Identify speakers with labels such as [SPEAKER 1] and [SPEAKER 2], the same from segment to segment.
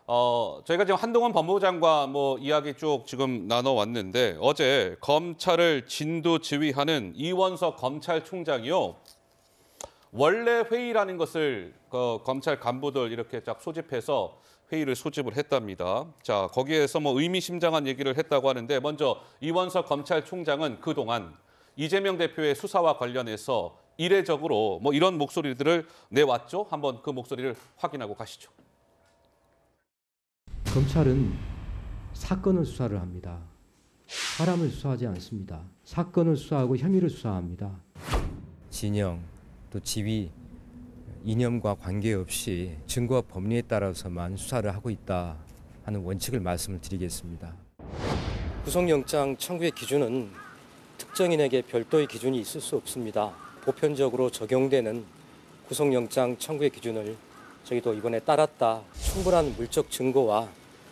[SPEAKER 1] 저희가 지금 한동훈 법무부장과 이야기 쭉 지금 나눠왔는데 어제 검찰을 진두지휘하는 이원석 검찰총장이요. 원래 회의라는 것을 검찰 간부들 이렇게 쫙 소집해서 회의를 소집을 했답니다. 자, 거기에서 의미심장한 얘기를 했다고 하는데 먼저 이원석 검찰총장은 그동안 이재명 대표의 수사와 관련해서 이례적으로 이런 목소리들을 내왔죠. 한번 그 목소리를 확인하고 가시죠.
[SPEAKER 2] 검찰은 사건을 수사를 합니다. 사람을 수사하지 않습니다. 사건을 수사하고 혐의를 수사합니다.
[SPEAKER 3] 진영 또 지위 이념과 관계없이 증거와 법리에 따라서만 수사를 하고 있다 하는 원칙을 말씀을 드리겠습니다. 구속영장 청구의 기준은 특정인에게 별도의 기준이 있을 수 없습니다. 보편적으로 적용되는 구속영장 청구의 기준을 저희도 이번에 따랐다. 충분한 물적 증거와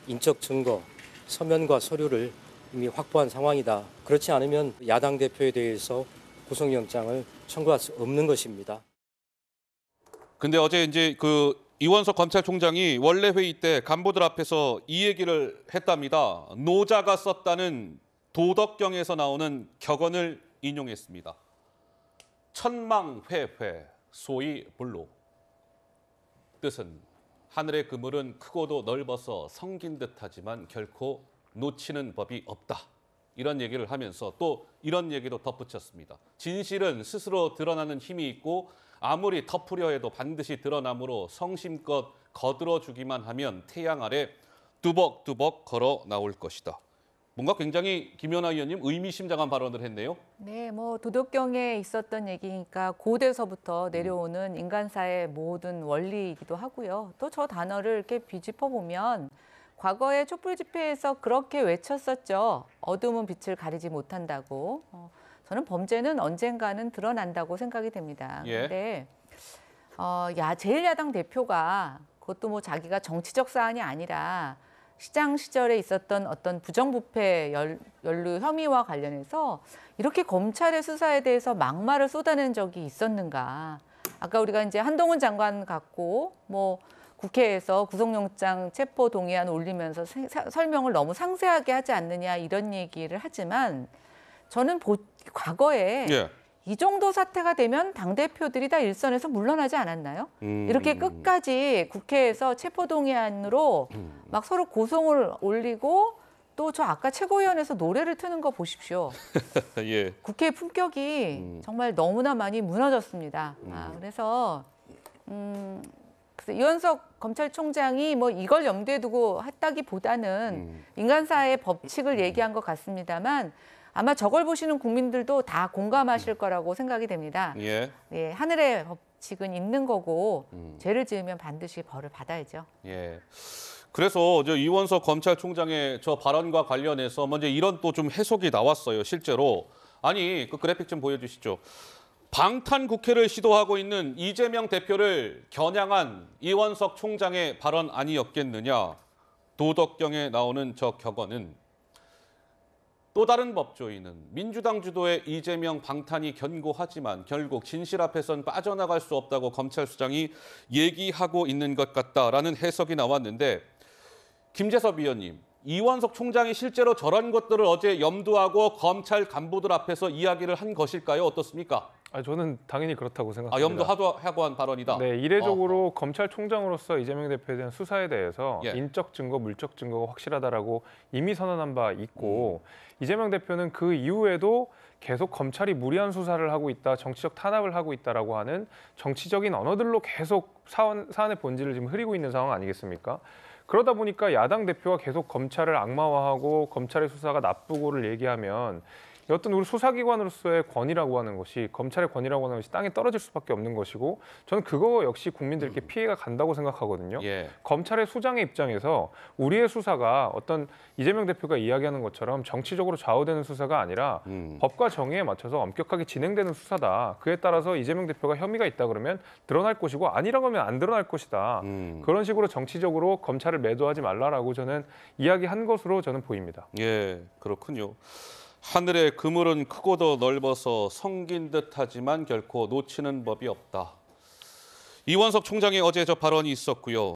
[SPEAKER 3] 인적 증거, 서면과 서류를 이미 확보한 상황이다. 그렇지 않으면 야당 대표에 대해서 구속영장을 청구할 수 없는 것입니다.
[SPEAKER 1] 근데 어제 이제 이원석 검찰총장이 원래 회의 때 간부들 앞에서 이 얘기를 했답니다. 노자가 썼다는 도덕경에서 나오는 격언을 인용했습니다. 천망회회, 소위 불로. 뜻은 하늘의 그물은 크고도 넓어서 성긴 듯하지만 결코 놓치는 법이 없다. 이런 얘기를 하면서 또 이런 얘기도 덧붙였습니다. 진실은 스스로 드러나는 힘이 있고 아무리 덮으려 해도 반드시 드러나므로 성심껏 거들어주기만 하면 태양 아래 뚜벅뚜벅 걸어 나올 것이다. 뭔가 굉장히 김연아 의원님 의미심장한 발언을 했네요.
[SPEAKER 4] 네, 도덕경에 있었던 얘기니까 고대서부터 내려오는 인간사의 모든 원리이기도 하고요. 또 저 단어를 이렇게 비집어 보면 과거에 촛불 집회에서 그렇게 외쳤었죠. 어둠은 빛을 가리지 못한다고. 저는 범죄는 언젠가는 드러난다고 생각이 됩니다. 그런데 제1야당 대표가 그것도 자기가 정치적 사안이 아니라 시장 시절에 있었던 어떤 부정부패 연루 혐의와 관련해서 이렇게 검찰의 수사에 대해서 막말을 쏟아낸 적이 있었는가. 아까 우리가 이제 한동훈 장관 갖고 국회에서 구속영장 체포 동의안 올리면서 설명을 너무 상세하게 하지 않느냐 이런 얘기를 하지만 저는 과거에 이 정도 사태가 되면 당대표들이 다 일선에서 물러나지 않았나요? 이렇게 끝까지 국회에서 체포동의안으로 막 서로 고성을 올리고 또 저 아까 최고위원회에서 노래를 트는 거 보십시오.
[SPEAKER 1] 예.
[SPEAKER 4] 국회의 품격이 정말 너무나 많이 무너졌습니다. 그래서 이원석 검찰총장이 이걸 염두에 두고 했다기보다는 인간사의 법칙을 얘기한 것 같습니다만 아마 저걸 보시는 국민들도 다 공감하실 거라고 생각이 됩니다.
[SPEAKER 1] 예.
[SPEAKER 4] 예, 하늘의 법칙은 있는 거고 죄를 지으면 반드시 벌을 받아야죠.
[SPEAKER 1] 예. 그래서 이원석 검찰총장의 저 발언과 관련해서 먼저 이런 또 좀 해석이 나왔어요. 실제로. 아니, 그 그래픽 좀 보여주시죠. 방탄 국회를 시도하고 있는 이재명 대표를 겨냥한 이원석 총장의 발언 아니었겠느냐. 도덕경에 나오는 저 격언은 또 다른 법조인은 민주당 주도의 이재명 방탄이 견고하지만 결국 진실 앞에선 빠져나갈 수 없다고 검찰 수장이 얘기하고 있는 것 같다라는 해석이 나왔는데 김재섭 위원님, 이원석 총장이 실제로 저런 것들을 어제 염두하고 검찰 간부들 앞에서 이야기를 한 것일까요? 어떻습니까?
[SPEAKER 5] 저는 당연히 그렇다고 생각합니다.
[SPEAKER 1] 염두하고 한 발언이다.
[SPEAKER 5] 네, 이례적으로 검찰총장으로서 이재명 대표에 대한 수사에 대해서 인적 증거, 물적 증거가 확실하다라고 이미 선언한 바 있고 이재명 대표는 그 이후에도 계속 검찰이 무리한 수사를 하고 있다, 정치적 탄압을 하고 있다라고 하는 정치적인 언어들로 계속 사안의 본질을 지금 흐리고 있는 상황 아니겠습니까? 그러다 보니까 야당 대표가 계속 검찰을 악마화하고 검찰의 수사가 나쁘고를 얘기하면 어떤 우리 수사기관으로서의 권위라고 하는 것이 검찰의 권위라고 하는 것이 땅에 떨어질 수밖에 없는 것이고 저는 그거 역시 국민들께 피해가 간다고 생각하거든요. 검찰의 수장의 입장에서 우리의 수사가 어떤 이재명 대표가 이야기하는 것처럼 정치적으로 좌우되는 수사가 아니라 법과 정의에 맞춰서 엄격하게 진행되는 수사다. 그에 따라서 이재명 대표가 혐의가 있다 그러면 드러날 것이고 아니라고 하면 안 드러날 것이다. 그런 식으로 정치적으로 검찰을 매도하지 말라라고 저는 이야기한 것으로 저는 보입니다.
[SPEAKER 1] 예, 그렇군요. 하늘의 그물은 크고도 넓어서 성긴 듯하지만 결코 놓치는 법이 없다. 이원석 총장의 어제 저 발언이 있었고요.